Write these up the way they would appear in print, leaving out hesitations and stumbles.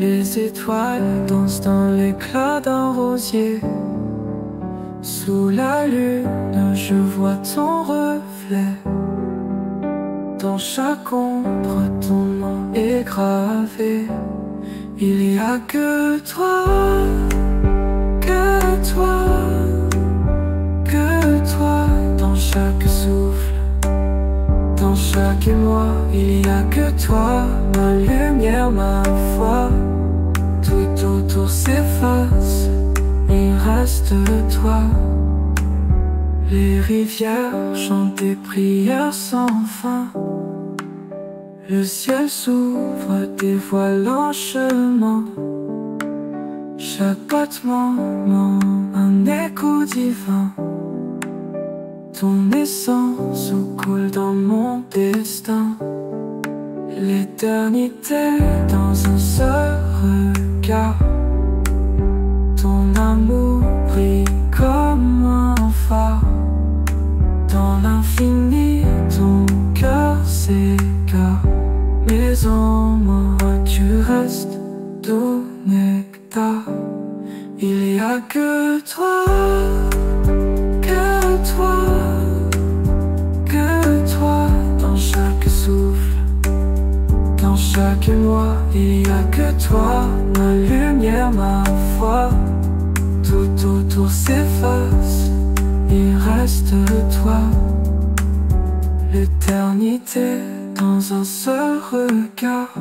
Les étoiles dansent dans l'éclat d'un rosier. Sous la lune, je vois ton reflet. Dans chaque ombre, ton nom est gravé. Il y a que toi, que toi, que toi. Dans chaque souffle, dans chaque émoi, il y a que toi. Ma lumière, ma foi. Tout autour s'efface, il reste toi. Les rivières chantent des prières sans fin. Le ciel s'ouvre, dévoile un chemin. Chaque battement, un écho divin. Ton essence où coule dans mon destin. L'éternité dans un seul regard. Ton amour brille comme un phare. Dans l'infini, ton cœur s'égare. Mais en moi, tu restes tout nectar. Il y a que toi, que toi, que toi. Dans chaque souffle, dans chaque émoi, il y a que toi. Ma lumière, ma foi. Tout autour s'efface, il reste toi. L'éternité dans un seul regard.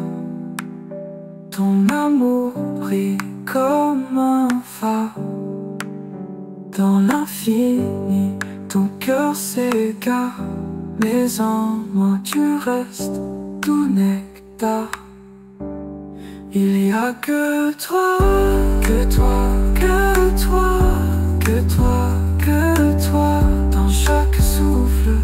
Ton amour brille comme un phare. Dans l'infini, ton cœur s'égare. Mais en moi tu restes tout nectar. Il y a que toi, que toi, que toi, que toi, que toi. Dans chaque souffle,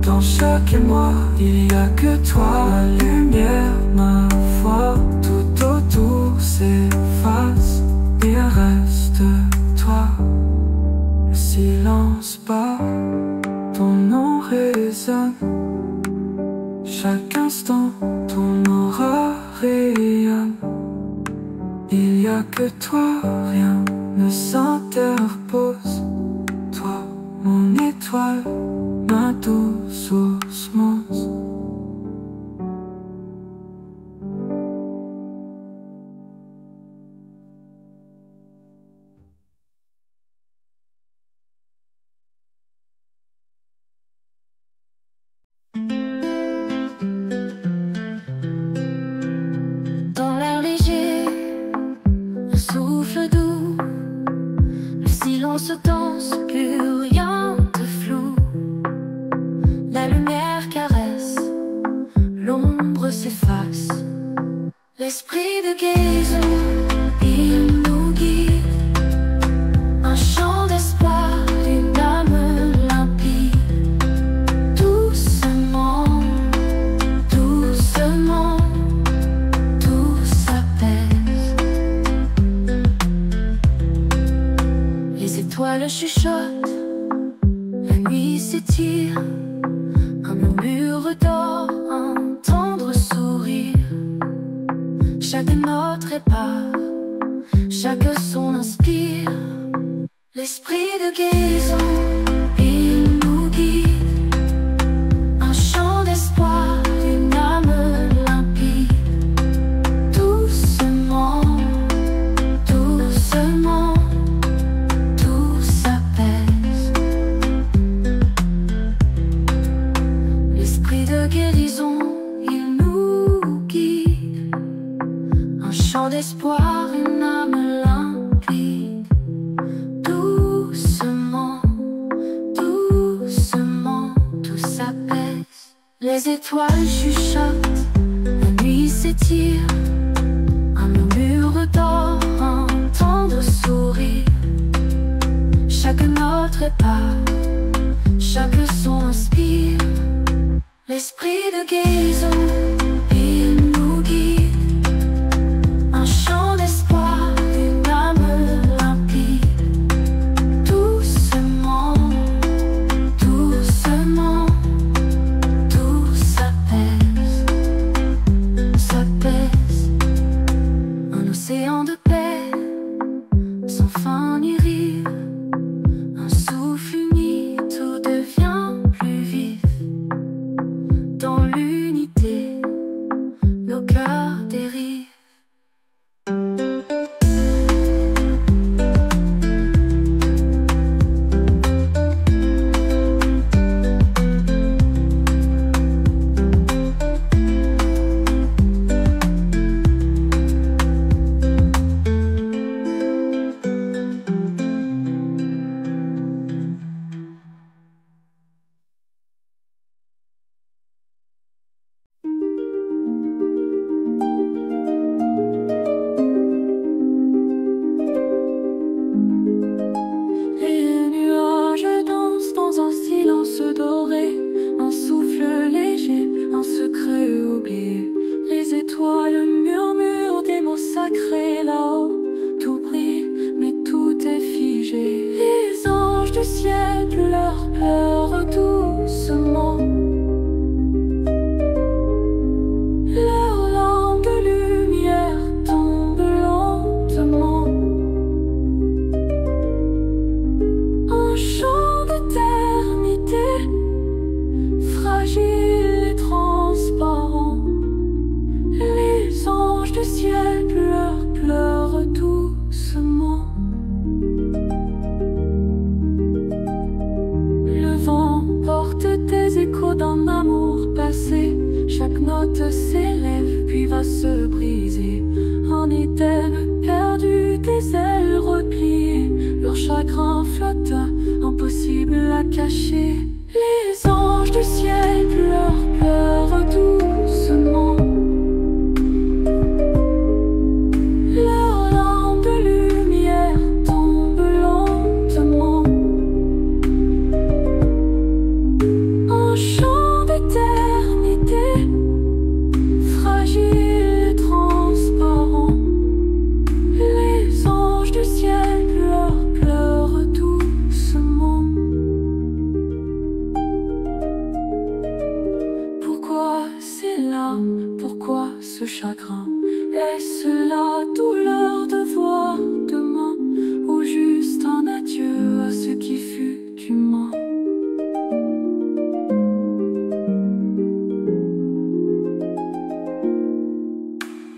dans chaque émoi, il y a que toi. Ma lumière, ma foi. Tout autour s'efface, il reste toi. Le silence bat, ton nom résonne. Chaque instant, ton aura rayonne. Il y a que toi, rien ne s'interpose. Toi, mon étoile, ma douce osmose. Dans l'air léger, un souffle doux, le silence danse, plus rien de flou. La lumière caresse, l'ombre s'efface. L'esprit de guérison, il nous guide. Un chant d'espoir, d'une âme limpide. Doucement, doucement, tout s'apaise. Les étoiles chuchotent, la nuit s'étire. Un murmure d'or, un tendre sourire. Chaque note répare, chaque son inspire. L'esprit de guérison, il nous guide. Un chant d'espoir, une âme limpide. Doucement, doucement, tout s'apaise. L'esprit de guérison, il nous guide. Un chant d'espoir, une âme limpide. Doucement, doucement, tout s'apaise. Les étoiles chuchotent, la nuit s'étire. Un murmure d'or, un tendre sourire. Chaque note répare, chaque son inspire. L'esprit de guérison, il nous guide. Un chant d'espoir, une âme limpide. Doucement, doucement, tout s'apaise, s'apaise. pleure doucement. Leurs lampes de lumière tombent lentement. Un chant d'éternité, fragile et transparent. Les anges du ciel pleurent doucement. Le vent porte des échos d'un amour passé. Chaque note s'élève puis va se briser. Un item perdu, des ailes repliées. Leur chagrin flotte, impossible à cacher. Les anges du ciel pleurent doucement. Leurs lampes de lumière tombent lentement. Un chant d'éternité, fragile et transparent. Les anges du ciel pleurent doucement. Pourquoi ces larmes, pourquoi ce chagrin? Est-ce la douleur de voir demain, ou juste un adieu à ce qui fut humain?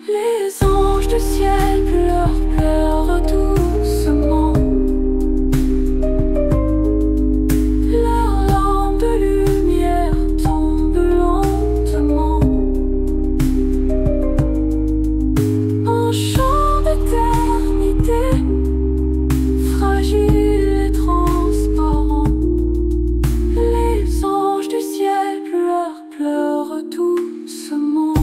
Les anges du ciel pleurent doucement. Leurs lampes de lumière tombent lentement. Un chant d'éternité, fragile et transparent. Les anges du ciel pleurent doucement.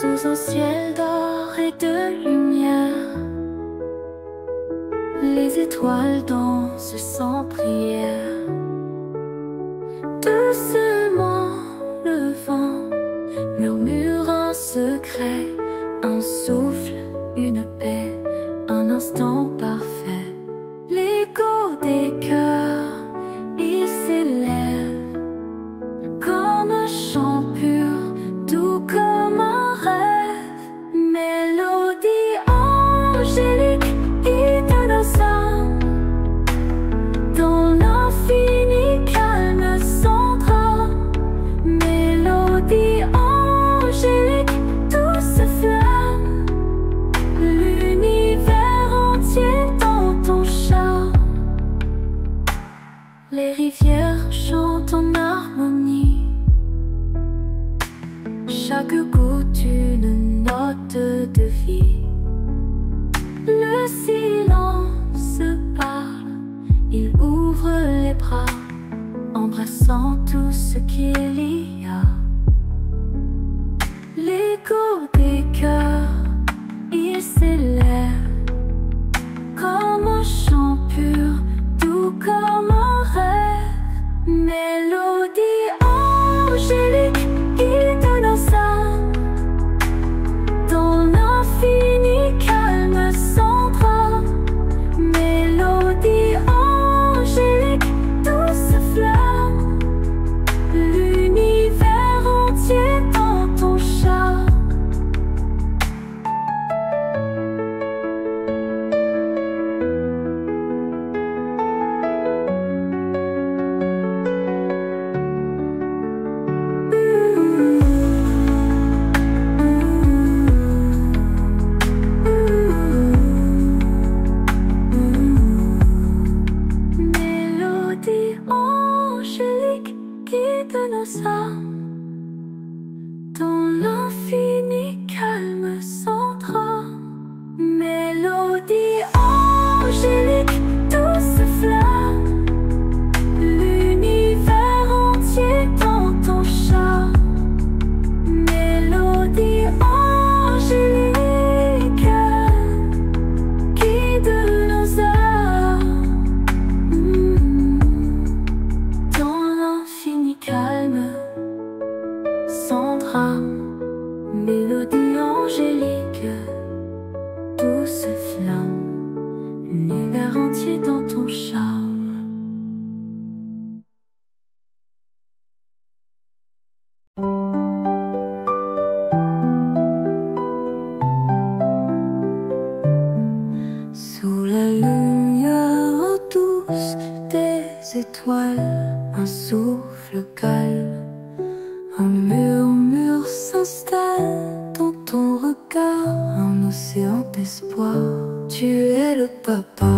Sous un ciel d'or et de lumière, les étoiles dansent sans prière. Doucement le vent murmure un secret, un souffle, une paix, un instant parfait. L'écho des cœurs, il s'élève comme un chant pur, doux comme un rêve. Mélodie angélique, guide nos âmes dans l'infini calme sans drame. Mélodie angélique, douce flamme, l'univers entier dans Mélodie angélique, douce flamme, l'univers entier dans ton charme. Mélodie angélique, guide nos âmes dans l'infini calme, sans drame. Mélodie angélique, douce flamme, l'univers entier dans ton charme. Sous la lumière douce des étoiles, un souffle calme, un murmure s'installe dans ton regard, un océan d'espoir. Tu es le papa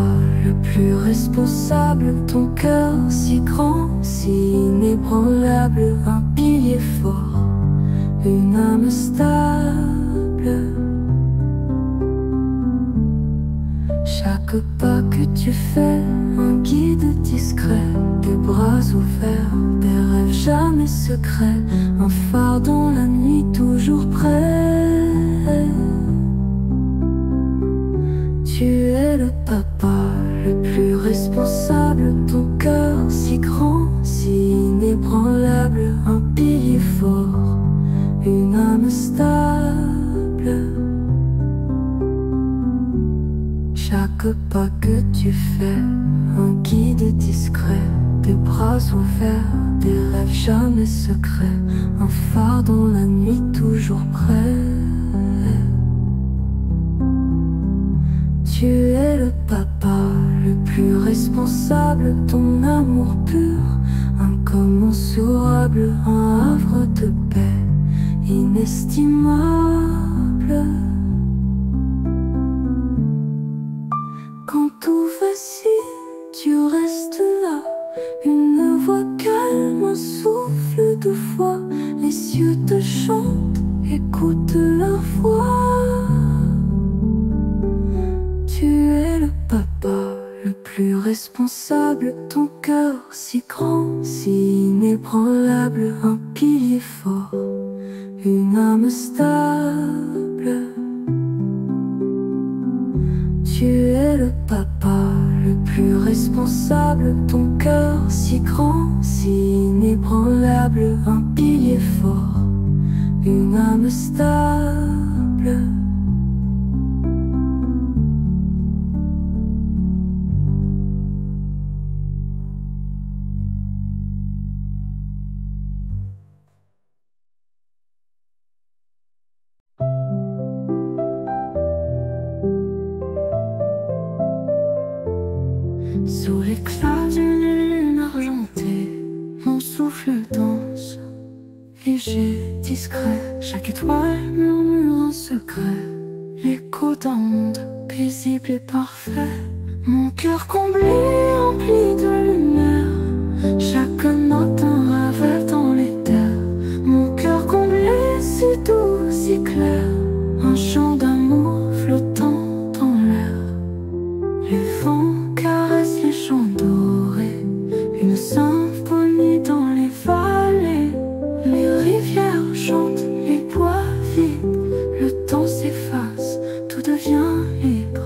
le plus responsable, ton cœur si grand, si inébranlable, un pilier fort, une âme stable. Chaque pas que tu fais, un guide discret, des bras ouverts, des rêves jamais secrets, un phare dans la nuit toujours prêt. Tu es le papa le plus responsable, ton cœur si grand, si inébranlable, un pilier fort, une âme stable. Chaque pas que tu fais, un guide discret, des bras ouverts, des rêves jamais secrets, un phare dans la nuit toujours prêt. Tu es le papa le plus responsable, ton amour pur, incommensurable, un havre de paix inestimable. Quand tout vacille, tu restes là, une voix calme, un souffle de foi. Les cieux te chantent, écoute leur voix. Tu es le papa le plus responsable, ton cœur si grand, si inébranlable, un pilier fort, une âme stable. Tu es le papa le plus responsable, ton cœur si grand, si inébranlable, un pilier fort, une âme stable. Sous l'éclat d'une lune argentée, mon souffle danse, léger, discret. Chaque étoile murmure un secret, l'écho d'un monde paisible et parfait. Mon cœur comblé, rempli de lumière, chaque note un rêve dans les terres. Mon cœur comblé, si doux, si clair, un chant d'amour flottant dans l'air. Les vents caressent les champs dorés, une symphonie dans les vallées. Les rivières chantent, les bois vibrent, le temps s'efface, tout devient libre.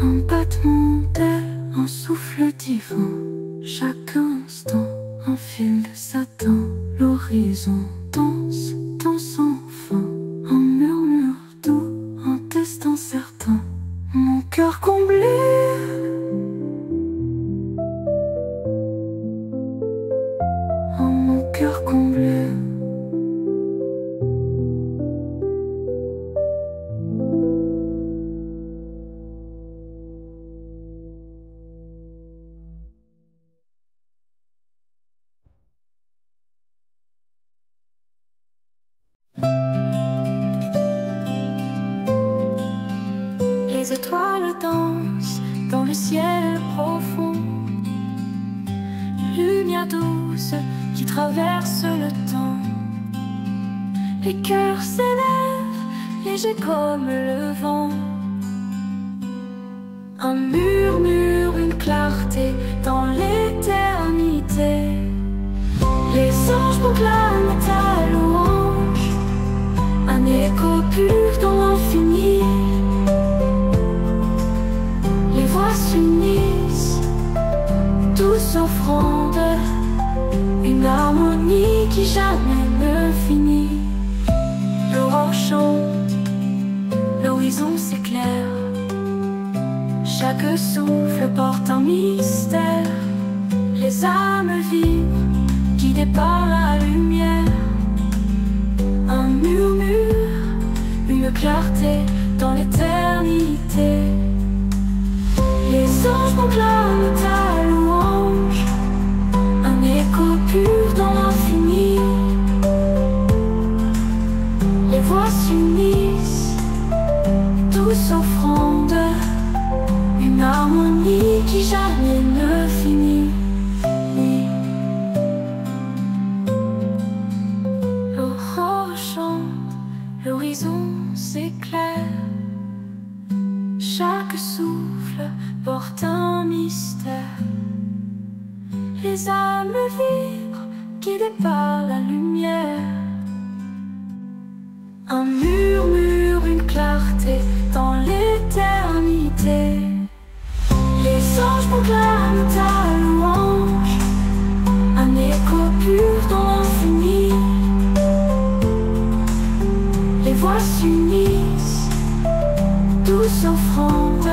Un battement d'air, un souffle divin. Chaque instant, un fil de satin. L'horizon danse, danse sans fin. Un murmure doux, un destin certain. Mon cœur comblé. Oh, mon cœur comblé. Les étoiles dansent dans le ciel profond. Lumière douce qui traverse le temps. Les cœurs s'élèvent, légers comme le vent. Un murmure, une clarté dans l'éternité. Les anges proclament ta louange. Un écho pur dans l'infini. Les voix s'unissent, douce offrande. Une harmonie qui jamais ne finit. L'aurore chante, l'horizon s'éclaire. Chaque souffle porte un mystère. Les âmes vibrent, guidées par la lumière. Un murmure, une clarté dans l'éternité. Les anges proclament ta louange. Un écho pur dans l'infini. Les voix s'unissent, douce offrande. Une harmonie qui jamais ne finit. L'aurore chante, l'horizon s'éclaire. Chaque souffle porte un mystère. Les âmes vibrent, guidées par la lumière. Un murmure, une clarté dans l'éternité. Les anges proclament ta louange. Un écho pur dans l'infini. Les voix s'unissent, douce offrande.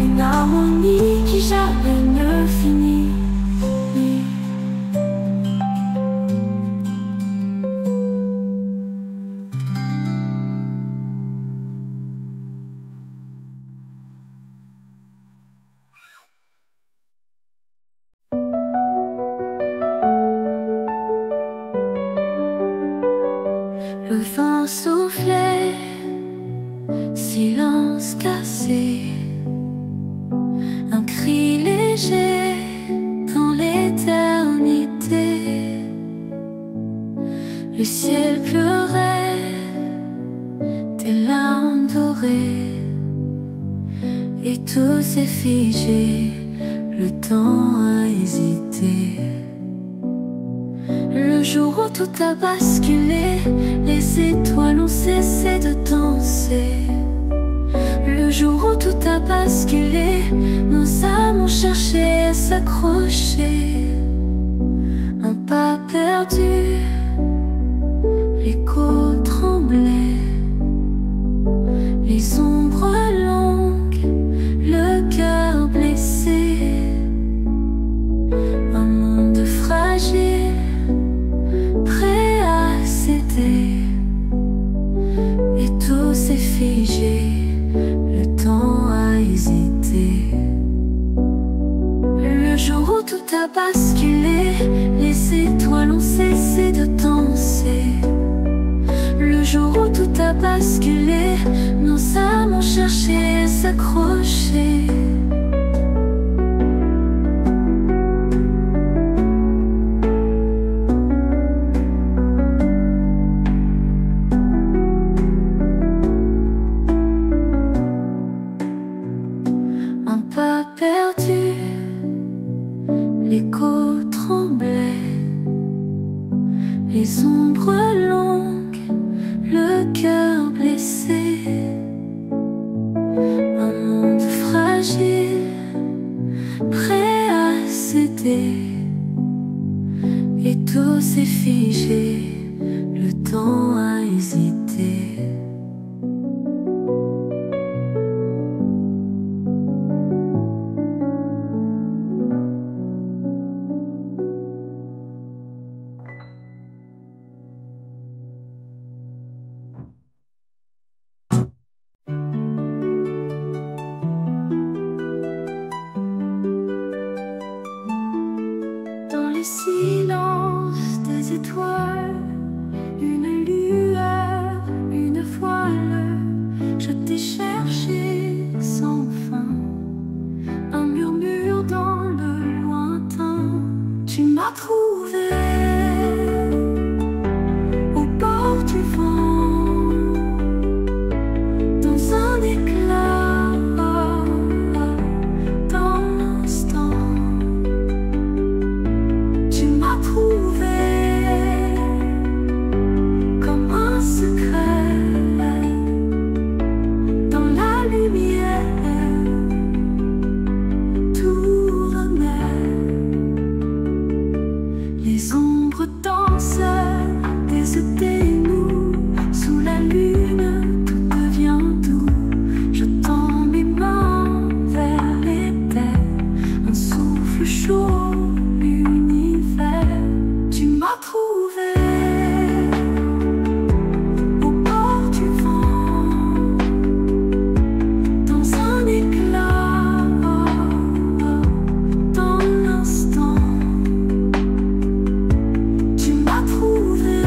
Une harmonie qui jamais ne finit. Le vent soufflait, silence cassé. Un cri léger dans l'éternité. Le ciel pleurait des larmes dorées. Et tout s'est figé, le temps a hésité. Le jour où tout a basculé, les étoiles ont cessé de danser. Le jour où tout a basculé, nos âmes ont cherché à s'accrocher. Un pas perdu, l'écho tremblait. Les ombres longues, le cœur blessé. Un monde fragile, prêt à céder. Et tout s'est figé, le temps a hésité. Le jour où tout a basculé, les étoiles ont cessé de danser. Le jour où tout a basculé, nos âmes ont cherché à s'accrocher. Un pas perdu, l'écho tremblait. Les ombres longues, le cœur blessé. Un monde silence des étoiles, une lueur, une voile, je t'ai cherché sans fin, un murmure dans le lointain. Tu m'as trouvé au bord du vent, dans un éclat, dans l'instant. Tu m'as trouvé comme un secret dans la lumière, tout renaît. Les ombres dansent, des nous sous la lune, tout devient doux. Je tends mes mains vers les terres, un souffle chaud, l'univers. Tu m'as trouvé au bord du vent, dans un éclat, dans l'instant. Tu m'as trouvé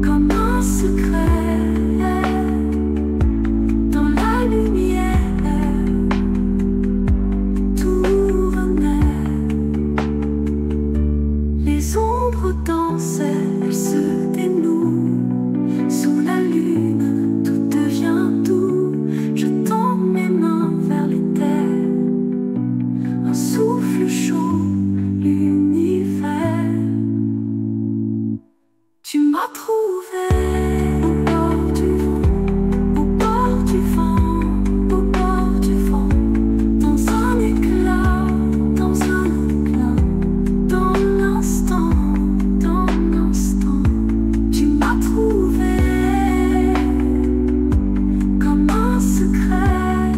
comme un secret dans la lumière, tout renaît. Les ombres dansent, elles se dénouent sous la lune, tout devient doux. Je tends mes mains vers les terres, un souffle chaud, l'univers. Tu m'as trouvé au bord du vent, au bord du vent, au bord du vent, dans un éclat, dans l'instant, dans l'instant. Tu m'as trouvé comme un secret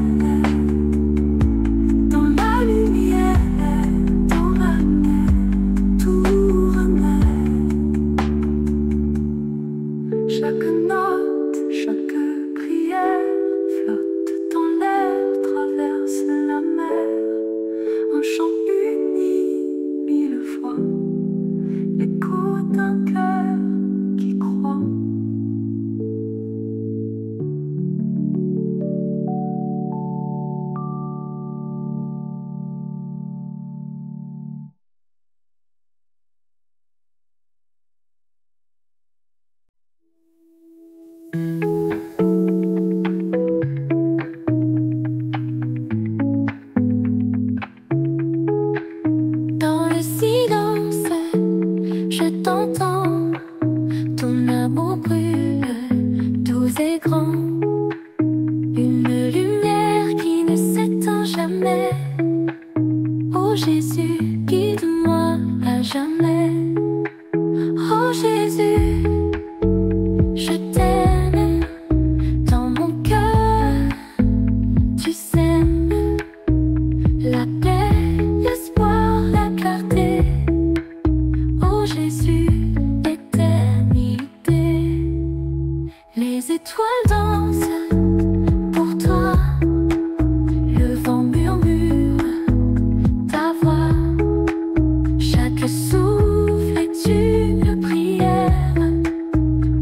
dans la lumière, dans la mer, tout renaît. Chaque note, chaque prière flotte dans l'air, traverse la mer. Un chant uni mille fois, l'écho d'un cœur qui croit. Dans le silence, je t'entends, ton amour brûle, doux et grand, une lumière qui ne s'éteint jamais. Oh Jésus, guide-moi à jamais. Oh Jésus, je t'aime, dans mon cœur, tu sèmes la paix, l'espoir, la clarté. Oh Jésus, éternité. Les étoiles dansent pour toi, le vent murmure ta voix. Chaque souffle est une prière.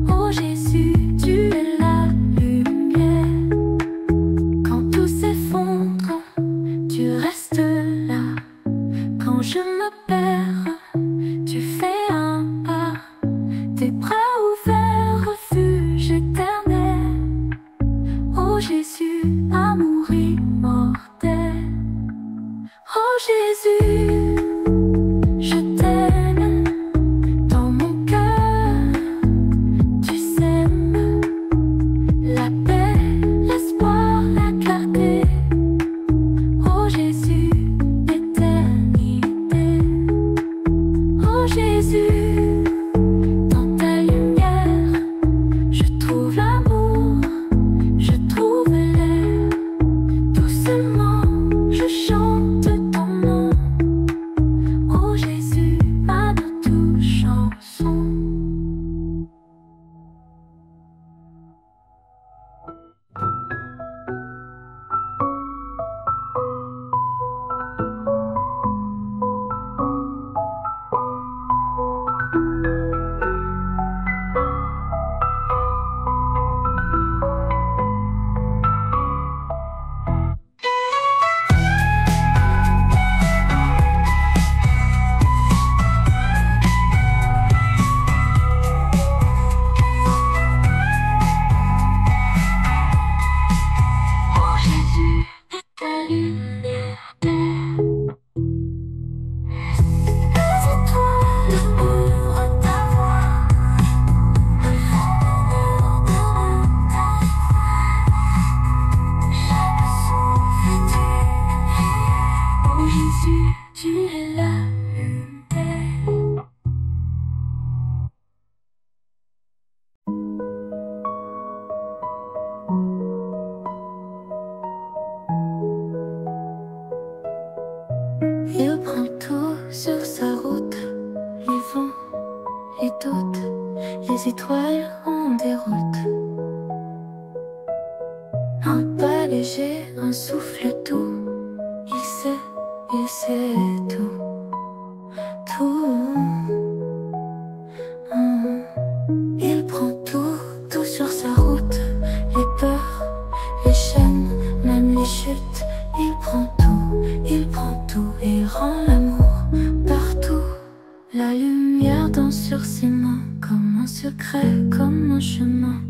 Oh Jésus, tu es la lumière. Quand tout s'effondre, tu restes là. Quand je me perds, tu fais un pas. Tes bras ouverts, refuge éternel. Oh Jésus, amour immortel. Oh Jésus, je t'aime, dans mon cœur, tu sèmes la paix, l'espoir, la clarté. Oh Jésus, éternité. Oh Jésus, dans ta lumière, je trouve l'amour, je trouve l'air. Il prend tout sur sa route, les vents, les doutes, les étoiles en déroute. Un pas léger, un souffle doux, il sait tout, tout. Il prend tout sur sa route, les peurs, les chaînes, même les chutes. Il prend tout et rend l'amour partout. La lumière danse sur ses mains, comme un secret, comme un chemin.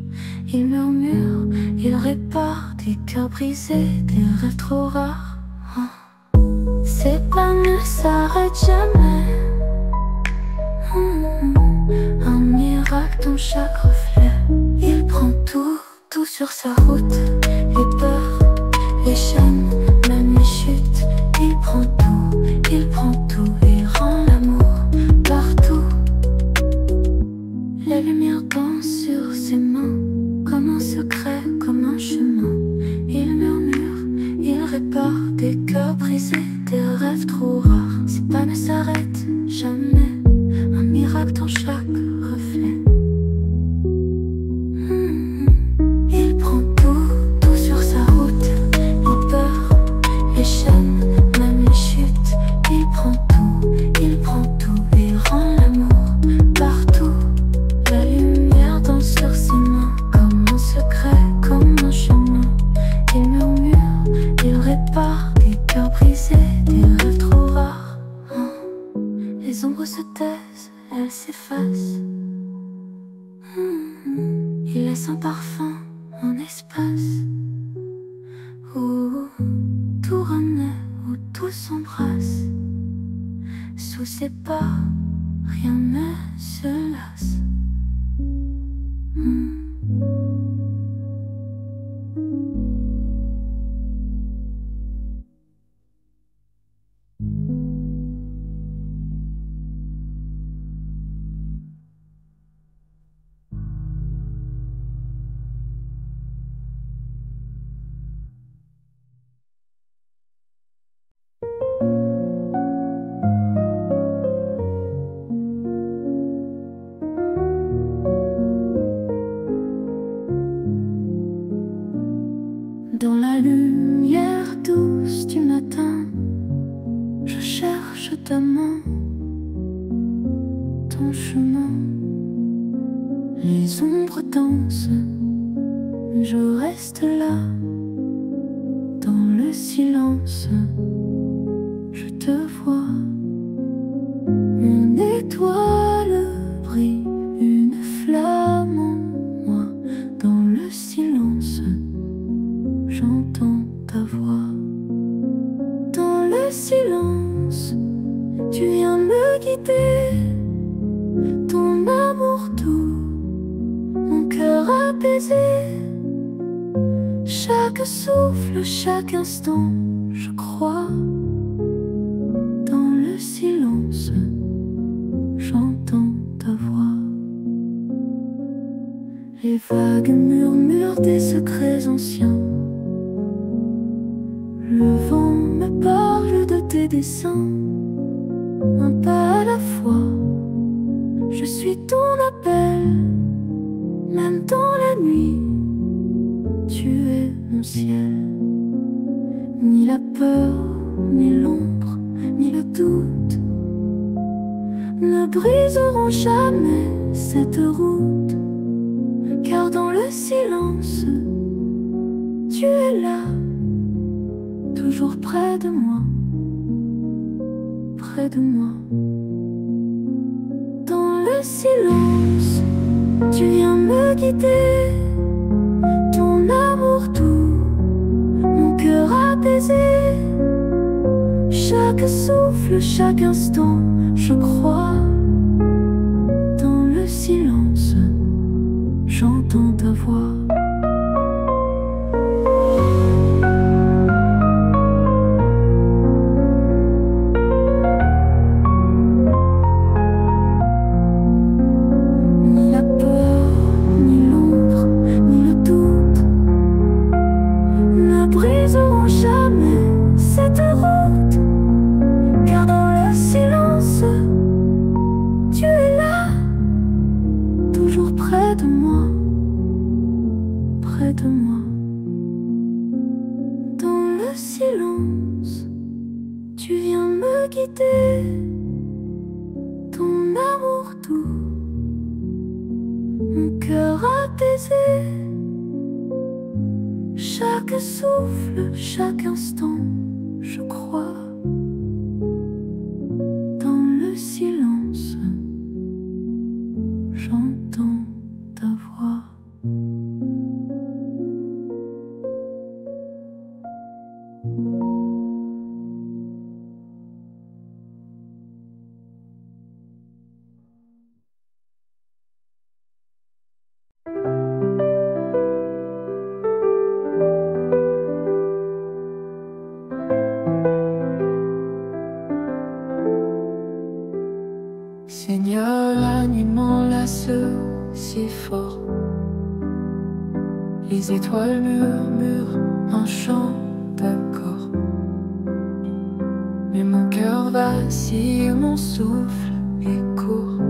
Il murmure, il répare des cœurs brisés, des rêves trop rares. Ses pas ne s'arrêtent jamais. Un miracle dans chaque reflet. Il prend tout sur sa route, les peurs, les chaînes, même les chutes. Il prend tout et rend l'amour partout. La lumière danse sur ses mains, comme un secret, comme un chemin. Il murmure, il répare des cœurs brisés, des rêves trop rares. Ses pas ne s'arrêtent jamais, un miracle dans chaque reflet. Il prend tout sur sa route, les peurs, les chaînes, même les chutes. Il prend tout et rend l'amour partout. La lumière danse sur ses mains, comme un secret, comme un chemin. Il murmure, il répare des cœurs brisés, des rêves trop rares. Les ombres se taisent, elles s'effacent. Il laisse un parfum, un espace où tout renaît, où tout s'embrasse. Sous ses pas, rien ne se lasse. Dans la lumière douce du matin, je cherche ta main, ton chemin. Les ombres dansent, je reste là, dans le silence. Je te vois, une étoile brille, une flamme en moi. Dans le silence, j'entends ta voix. Dans le silence, tu viens me guider. Ton amour doux, mon cœur apaisé. Chaque souffle, chaque instant, je crois. Dans le silence, j'entends ta voix. Les vagues murmurent des secrets anciens. Le vent me parle de tes dessins. Un pas à la fois, je suis ton appel. Même dans la nuit, tu es mon ciel. Ni la peur, ni l'ombre, ni le doute ne briseront jamais cette route. Car dans le silence, tu es là, toujours près de moi, près de moi. Dans le silence, tu viens me guider. Ton amour doux, mon cœur apaisé. Chaque souffle, chaque instant, je crois. Dans le silence, j'entends ta voix. Ni la peur, ni l'ombre, ni le doute ne briseront jamais cette route. Car silence, tu viens me guider. Ton amour doux, mon cœur apaisé. Chaque souffle, chaque instant, je crois. Dans le silence, j'entends ta voix. Seigneur, la nuit m'enlace si fort. Les étoiles murmurent un chant d'accord. Mais mon cœur vacille, mon souffle est court.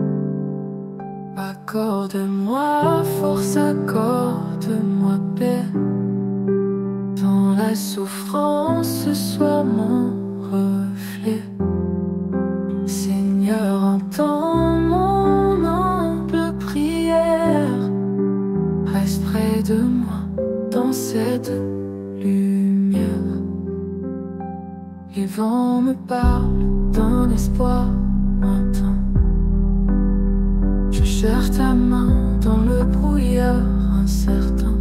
Accorde-moi force, accorde-moi paix. Dans la souffrance, sois mon reflet. Seigneur, entends mon humble prière. Reste près de moi dans cette lumière. Les vents me parlent d'un espoir lointain. Je cherche ta main dans le brouillard incertain.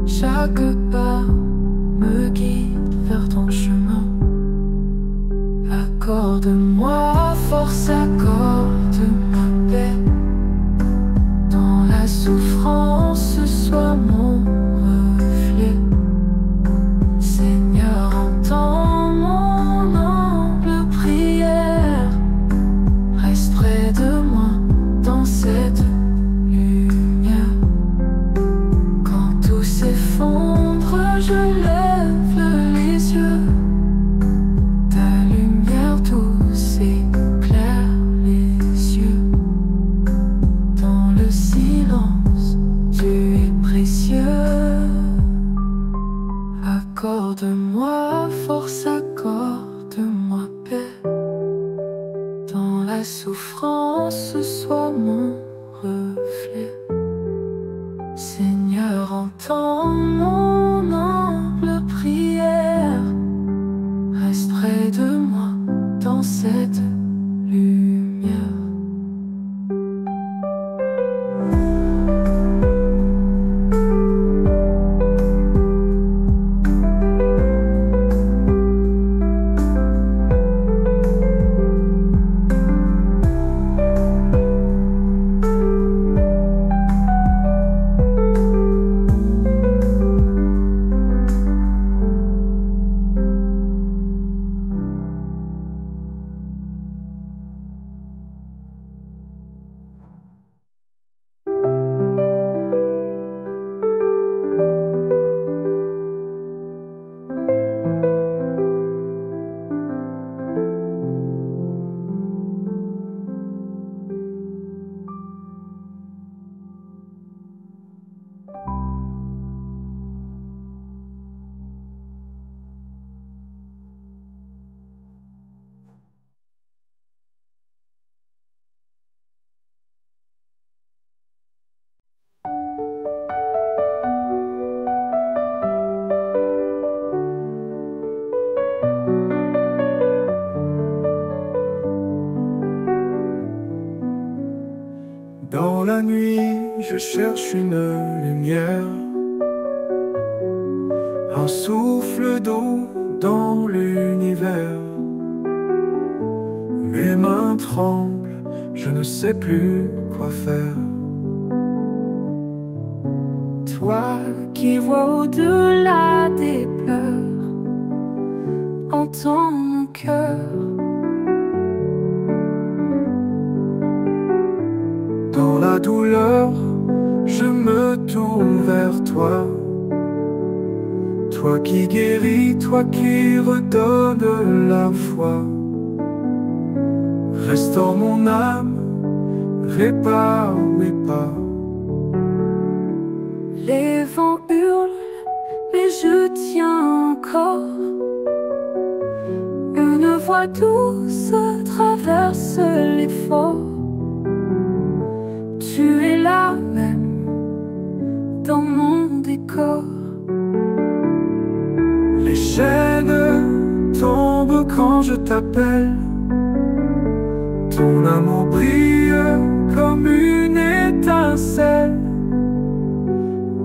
Chaque pas me guide vers ton chemin. Accorde-moi force, accorde-moi paix. Dans la souffrance, sois mon reflet. Seigneur, entends mon humble prière. Reste près de moi dans cette lumière. Quand tout s'effondre, je lève les yeux. Éclaire les yeux. Dans le silence, tu es précieux. Accorde-moi force, accorde-moi paix. Dans la souffrance, sois mon reflet. Seigneur, entends mon humble prière. Reste près de moi dans cette lumière. Dans la nuit, je cherche une lumière, un souffle d'eau dans l'univers. Mes mains tremblent, je ne sais plus quoi faire. Toi qui vois au-delà des pleurs, entends mon cœur. Dans la douleur, je me tourne vers toi. Toi qui guéris, toi qui redonnes la foi. Restaure mon âme, répare mes pas. Les vents hurlent, mais je tiens corps. Une voix douce traverse l'effort. Tu es là même dans mon décor. Les chaînes tombent quand je t'appelle. Ton amour brille comme une étincelle.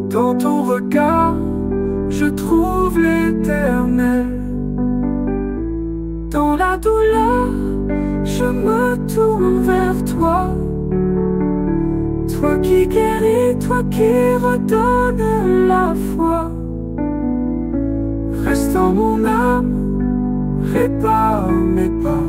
Dans ton regard, je trouve l'éternel. Dans la douleur, je me tourne vers toi. Toi qui guéris, toi qui redonnes la foi. Reste dans mon âme, répare mes pas.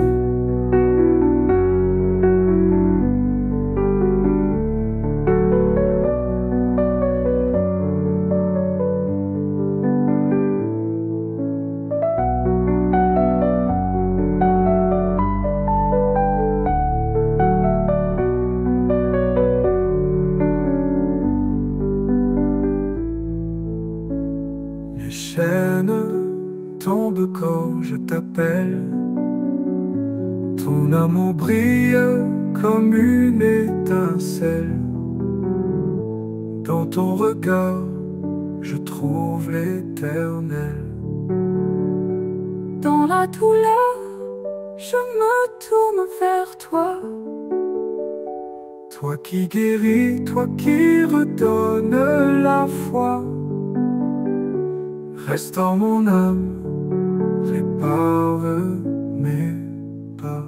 Les chaînes tombent quand je t'appelle. Ton amour brille comme une étincelle. Dans ton regard, je trouve l'éternel. Dans la douleur, je me tourne vers toi. Toi qui guéris, toi qui redonnes la foi. Reste dans mon âme, répare mes pas.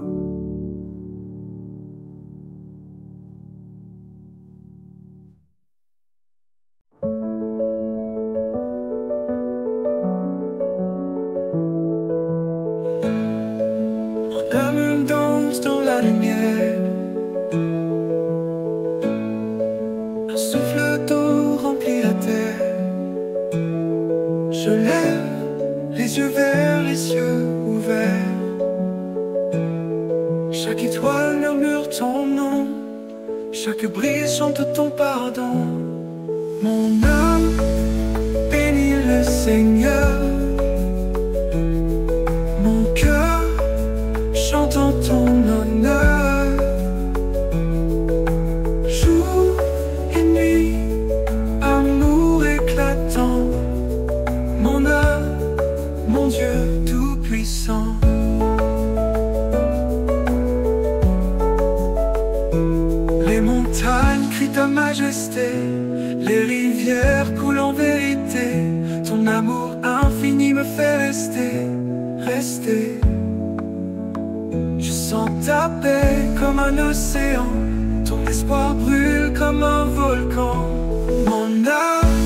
Mon âme danse dans la lumière. Un souffle d'eau remplit la terre. Je lève les yeux vers les cieux ouverts. Chaque étoile murmure ton nom. Chaque brise chante ton pardon. Mon âme bénit le Seigneur. Mon cœur chante en ton honneur. Jour et nuit, amour éclatant. Mon âme, mon Dieu tout-puissant. Les montagnes crient ta majesté. Les rivières coulent en vérité. Ton amour infini me fait rester, rester. Je sens ta paix comme un océan. Ton espoir brûle comme un volcan. Mon âme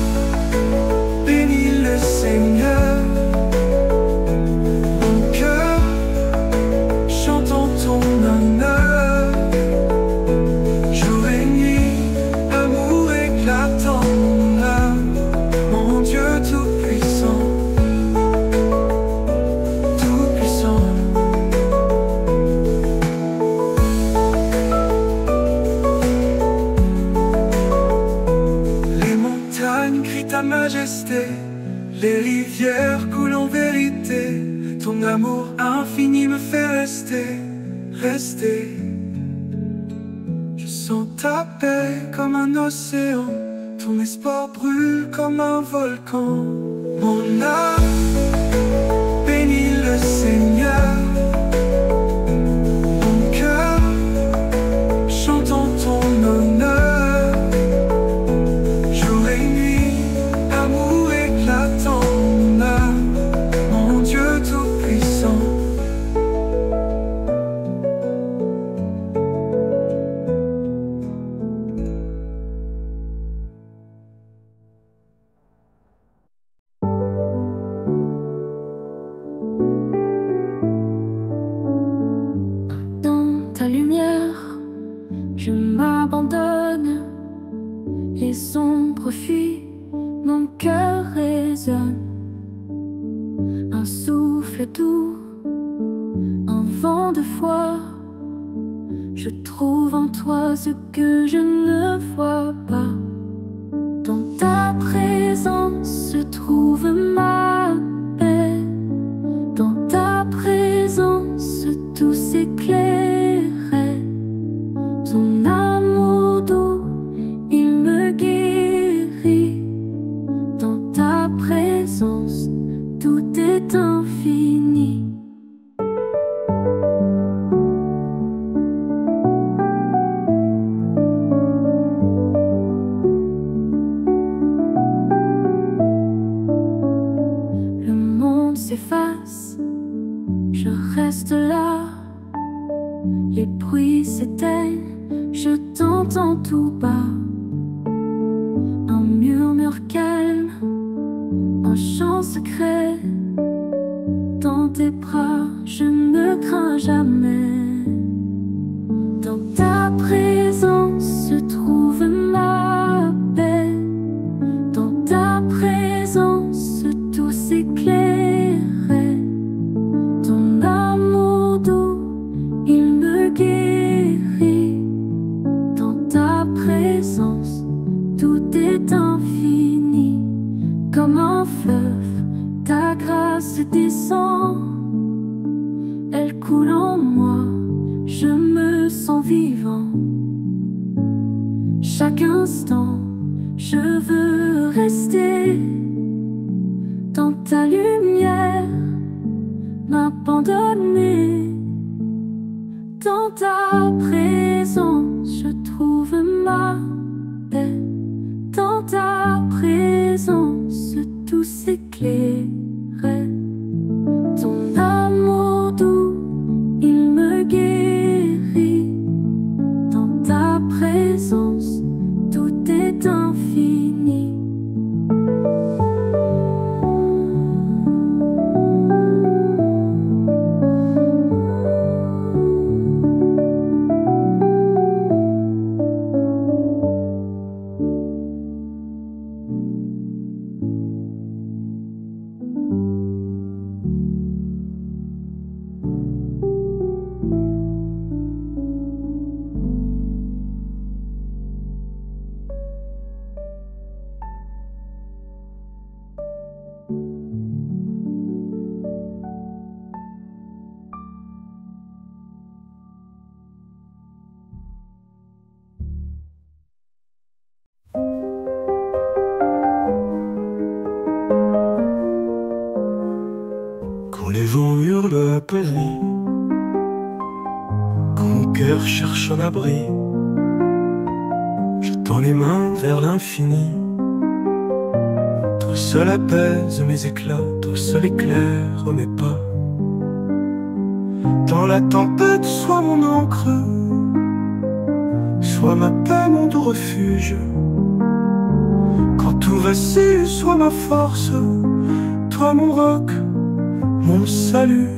bénit le Seigneur. Mon cœur chante en ton honneur. Jour et nuit, amour éclatant. Mon âme, mon Dieu tout-puissant. Tout-puissant. Les montagnes crient ta majesté. Les rivières coulent en vérité. Ton amour infini me fait rester, rester. Je sens ta paix comme un océan. Ton espoir brûle comme un volcan. Mon âme bénit le Seigneur. Mon cœur chante en ton honneur. Jour et nuit, amour éclatant. Mon âme, mon Dieu tout-puissant. Dans ta lumière, je m'abandonne. Les ombres fuient, mon cœur résonne. Un souffle doux, un vent de foi. Je trouve en toi ce que je ne vois pas. Dans ta présence se trouve ma paix. est infini. Le monde s'efface, je reste là. Les bruits s'éteignent, je t'entends tout bas. Un murmure calme, un chant secret. Dans tes bras, je ne crains jamais. Dans ta présence se trouve ma paix. Dans ta présence, tout s'éclairait. Ton amour doux, il me guérit. Dans ta présence, tout est infini. Comme un fleuve, ta grâce descend. Elle coule en moi, je me sens vivant. Chaque instant, je veux rester dans ta lumière, m'abandonner. Dans ta présence, je trouve ma paix. Dans ta présence, tout s'éclairait. Ton amour doux, il me guérit. Dans ta présence, tout est infini. Quand les vents hurlent à Paris, quand mon cœur cherche un abri, je tends les mains vers l'infini. Toi seul apaise mes éclats, toi seul éclaire mes pas. Dans la tempête, sois mon encre, sois ma paix, mon doux refuge. Quand tout vacille, sois ma force, toi mon roc, mon salut.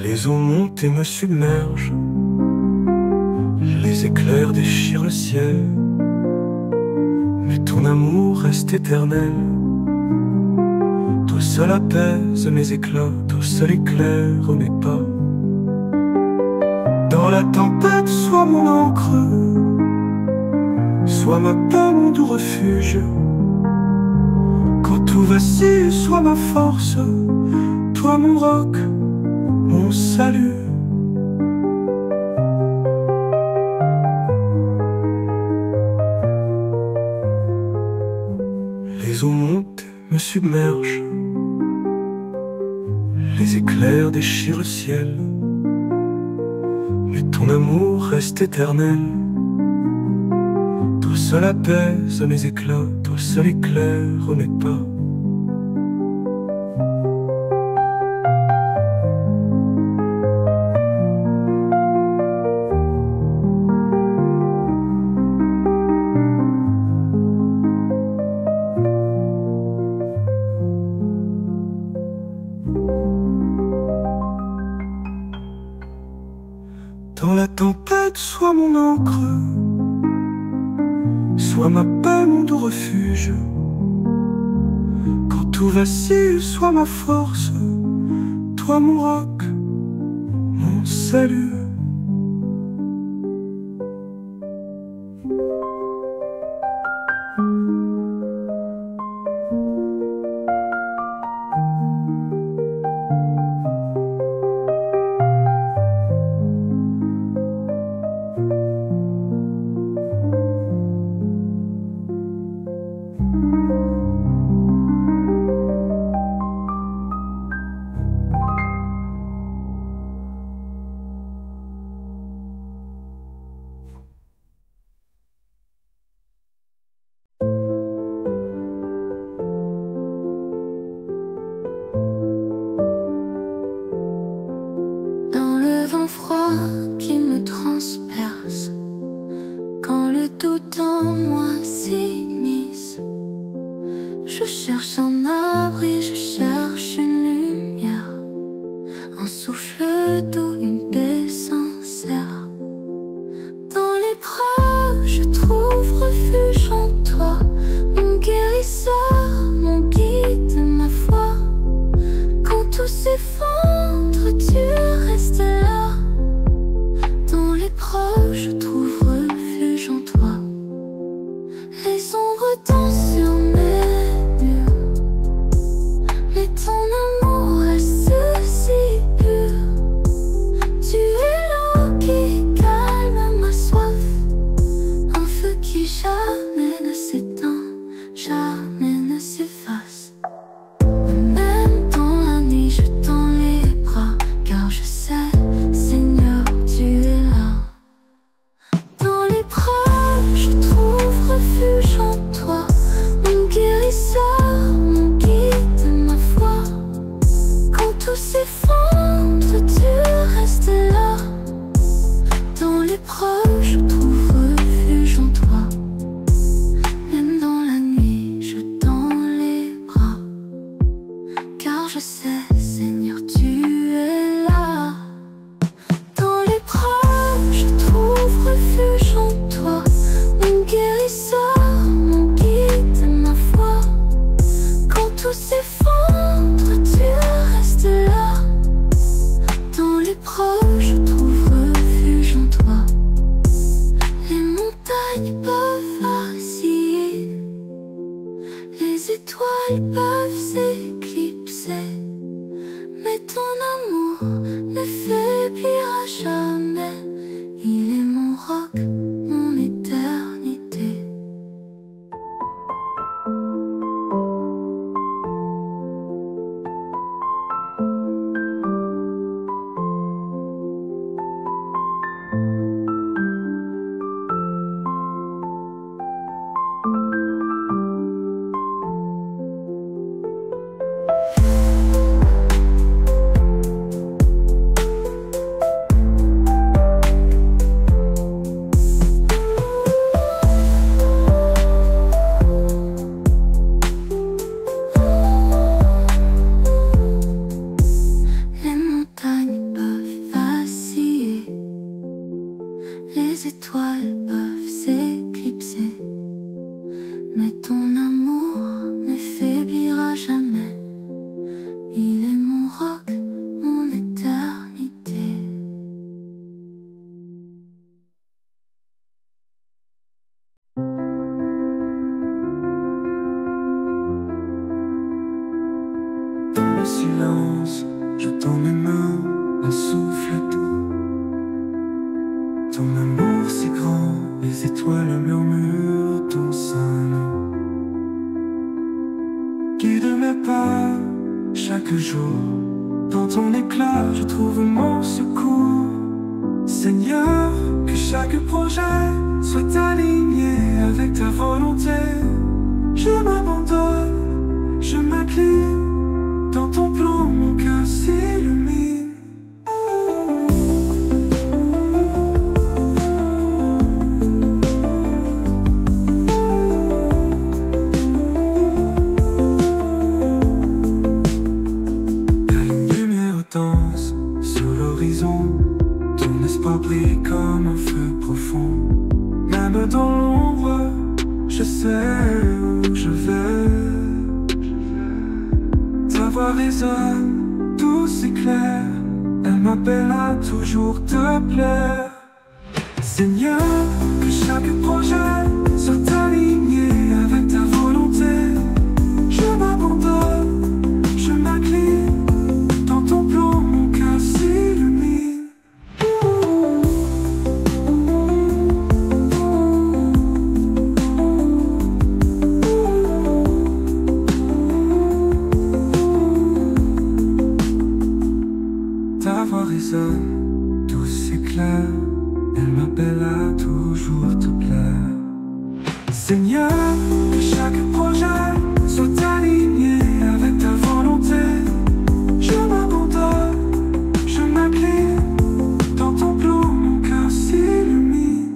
Les eaux montent et me submergent, les éclairs déchirent le ciel, mais ton amour reste éternel. Toi seul apaise mes éclats, toi seul éclaire mes pas. Dans la tempête, sois mon encre, sois ma paix, mon doux refuge. Quand tout vacille, sois ma force, toi mon roc, mon salut. Les eaux montent, me submergent, les éclairs déchirent le ciel, mais ton amour reste éternel. Toi seul apaise mes éclats, toi seul éclaire mes pas. Dans la tempête, sois mon encre, sois ma paix, mon doux refuge. Quand tout vacille, sois ma force, toi mon roc, mon salut. l'épreuve, je trouve refuge en toi, mon guérisseur, mon guide, ma foi. Quand tout s'effondre, tu restes là. Dans l'épreuve, je trouve refuge en toi. Les ombres dansent sur mes murs, mais ton amour reste si pur. Tu es l'eau qui calme ma soif, un feu qui jamais ne s'éteint, jamais ne s'efface. Même dans la nuit, je tends les bras, car je sais, Seigneur, tu es là. Dans l'épreuve, je trouve refuge en toi, mon guérisseur, mon guide, ma foi. Quand tout s'effondre, tu restes là. Dans l'épreuve, je trouve refuge en toi. Même dans la nuit, je tends les bras, car je sais, Seigneur, tu es là. Dans l'épreuve, je trouve refuge en toi, mon guérisseur, mon guide, ma foi. Quand tout s'effondre, tu restes là. Dans l'épreuve, je trouve refuge en toi. Les montagnes peuvent vaciller, les étoiles peuvent s'éclipser, mais ton amour ne faiblira jamais. Il est mon roc, mon éternité. Les montagnes peuvent vaciller, les étoiles peuvent s'éclipser, mais ton amour ne faiblira jamais. Il est mon roc, mon éternité. Dans le silence, je tends mes mains, un souffle doux. Ton amour si grand, les étoiles murmurent ton sein. Guide mes pas chaque jour. Dans ton éclat, je trouve mon secours. Seigneur, que chaque projet soit aligné avec ta volonté. Je m'abandonne, je m'incline. Dans ton plan, mon cœur s'illumine. La lumière danse sur l'horizon, ton espoir brille comme un feu profond. Même dans l'ombre, je sais où je vais. Ta voix résonne, douce et claire, elle m'appelle à toujours te plaire. Seigneur, que chaque projet soit aligné avec ta volonté. Je m'abandonne, je m'incline. Dans ton plan, mon cœur s'illumine. Ta voix résonne, douce et claire, elle m'appelle à toujours te plaire. Seigneur, que chaque projet soit aligné avec ta volonté. Je m'abandonne, je m'incline. Dans ton plan, mon cœur s'illumine.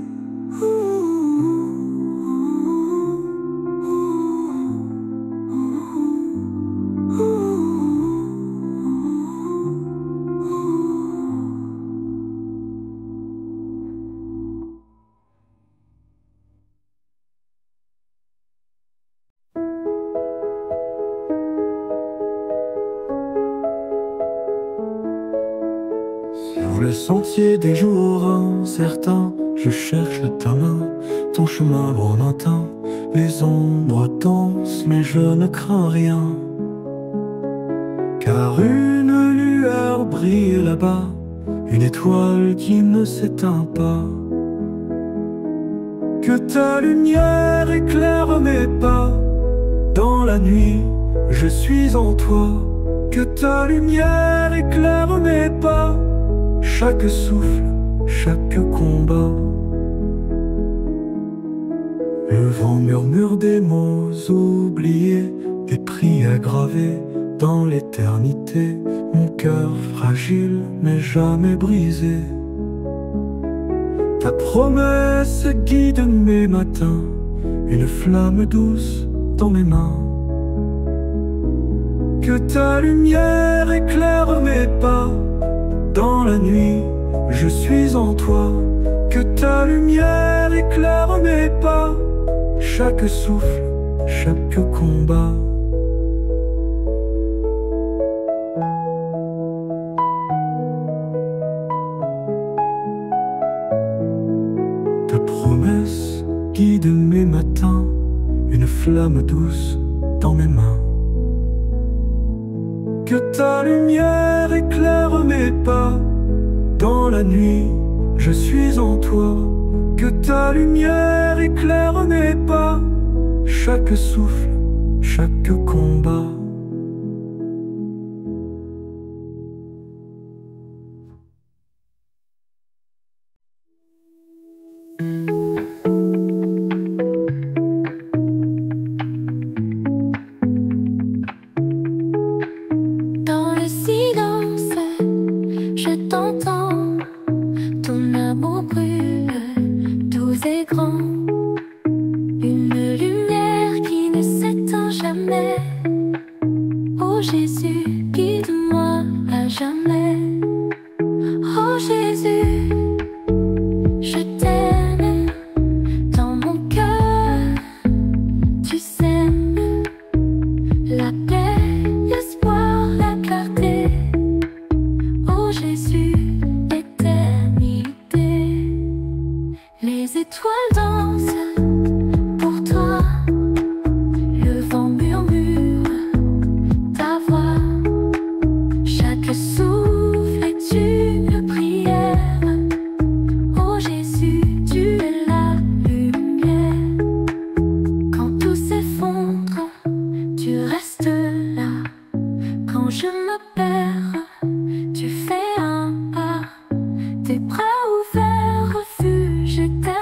Sur les sentiers des jours incertains, je cherche ta main, ton chemin lointain. Les ombres dansent, mais je ne crains rien, car une lueur brille là-bas, une étoile qui ne s'éteint pas. Que ta lumière éclaire mes pas, dans la nuit, je suis en toi. Que ta lumière éclaire mes pas, chaque souffle, chaque combat. Le vent murmure des mots oubliés, des prières gravées dans l'éternité. Mon cœur fragile mais jamais brisé. Ta promesse guide mes matins, une flamme douce dans mes mains. Que ta lumière éclaire mes pas, dans la nuit, je suis en toi. Que ta lumière éclaire mes pas, chaque souffle, chaque combat. Ta promesse guide mes matins, une flamme douce dans mes mains. Que ta lumière éclaire mes pas, dans la nuit, je suis en toi. Que ta lumière éclaire mes pas, chaque souffle, chaque combat. Dans le silence, je t'entends. Ton amour brûle, doux et grand. Une lumière qui ne s'éteint jamais. Oh Jésus, guide-moi à jamais. Oh Jésus, je t'aime. Dans mon cœur, tu sèmes la paix, l'espoir, la clarté. Oh Jésus, l'éternité. Les étoiles dansent pour toi. Le vent murmure ta voix. Chaque souffle est une prière. Oh Jésus, tu es la lumière. Quand tout s'effondre, tu restes là. Quand je me perds, tu fais un pas. Tes bras ouverts, refuge éternel.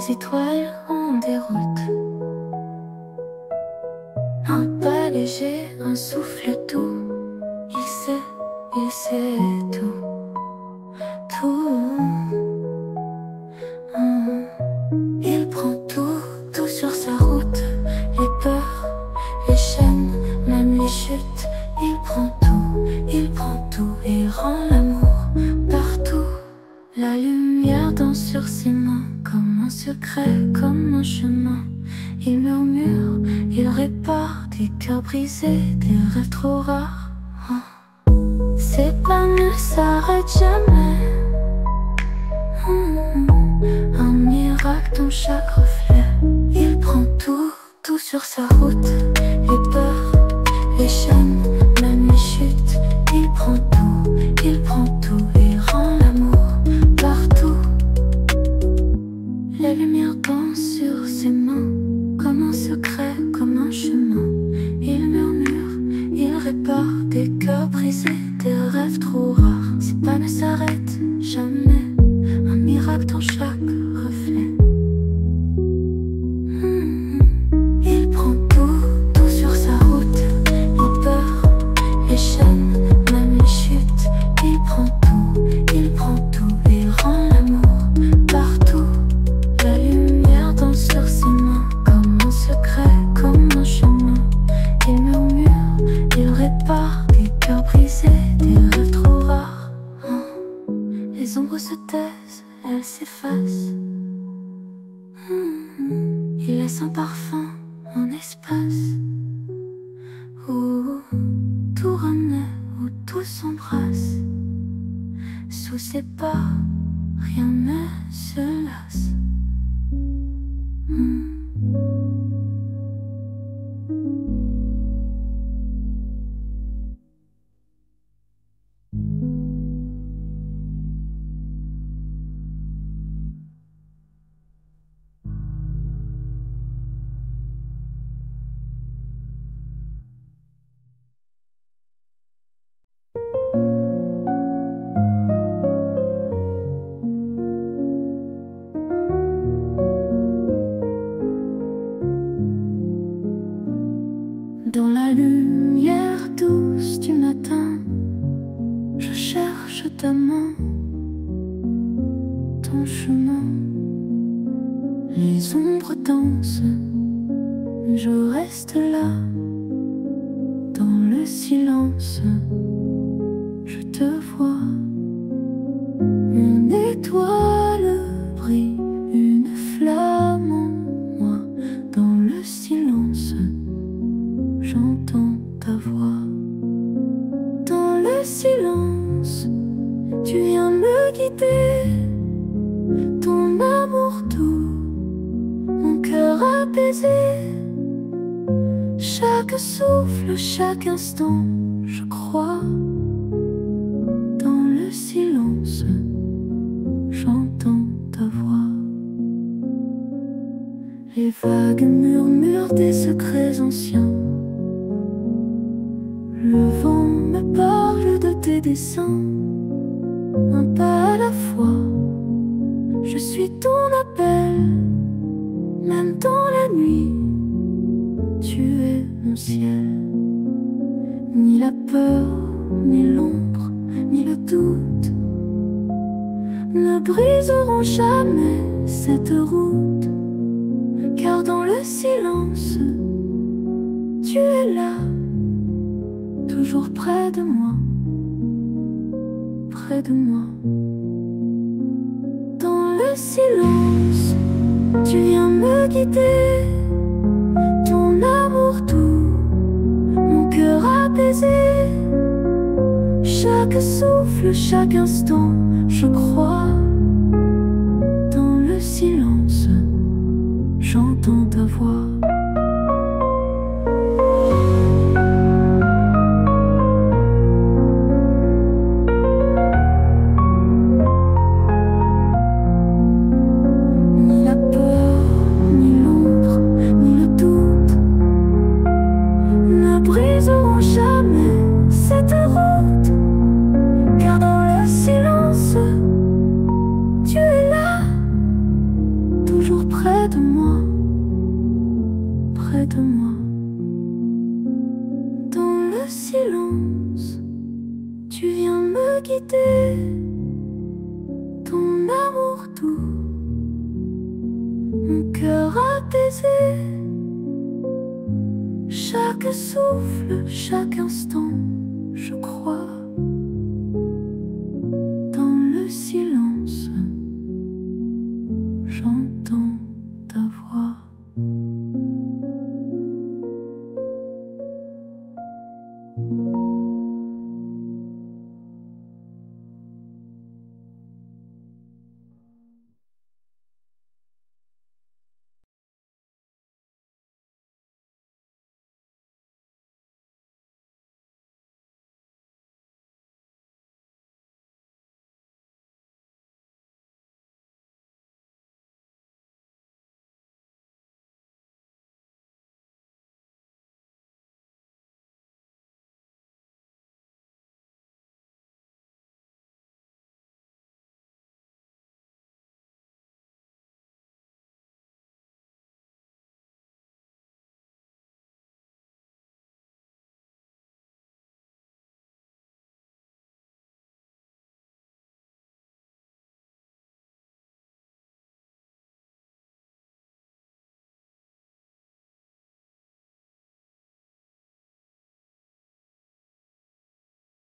les étoiles ont des routes. Un pas léger, un souffle doux. Il sait tout, tout. Il prend tout sur sa route. Les peurs, les chaînes, même les chutes. Il prend tout et rend l'amour partout. La lumière danse sur ses mains, comme un secret, comme un chemin. Il murmure, il répare des cœurs brisés, des rêves trop rares. Ses pas ne s'arrêtent jamais. Un miracle dans chaque reflet. Il prend tout sur sa route. Les peurs, les chaînes, même les chutes. Il prend tout et rend l'amour partout. La lumière danse sur ses mains, comme un secret, comme un chemin. Il murmure, il répare des cœurs brisés, des rêves trop rares. Ses pas ne s'arrêtent jamais. Un miracle dans chaque reflet. Il prend tout sur sa route. Les peurs, les chaînes, même les chutes. Il prend tout et rend l'amour partout. La lumière danse sur ses mains, comme un secret, comme un chemin. Il murmure, il répare des cœurs brisés, des rêves trop rares. Les ombres se taisent, elles s'effacent. Il laisse un parfum, un espace où tout renaît, où tout s'embrasse. Sous ses pas, rien ne se lasse. Dans la lumière douce du matin, je cherche ta main, ton chemin. Les ombres dansent, je reste là. Dans le silence, je te vois. Une étoile brille, une flamme en moi. Dans le silence, j'entends ta voix. Dans le silence, tu viens me guider. Ton amour doux, mon cœur apaisé. Chaque souffle, chaque instant, je crois. Dans le silence, j'entends ta voix. Les vagues murmurent des secrets anciens. Le vent me parle de tes dessins. Un pas à la fois, je suis ton appel. Même dans la nuit, tu es mon ciel. Ni la peur, ni l'ombre, ni le doute ne briseront jamais cette route. Car dans le silence, tu es là, toujours près de moi, près de moi. Dans le silence, tu viens me guider. Ton amour doux, mon cœur apaisé. Chaque souffle, chaque instant, je crois. Dans le silence, j'entends ta voix. Toujours près. porte-moi dans le silence. Tu viens me guider, ton amour doux, mon cœur apaisé. Chaque souffle, chaque instant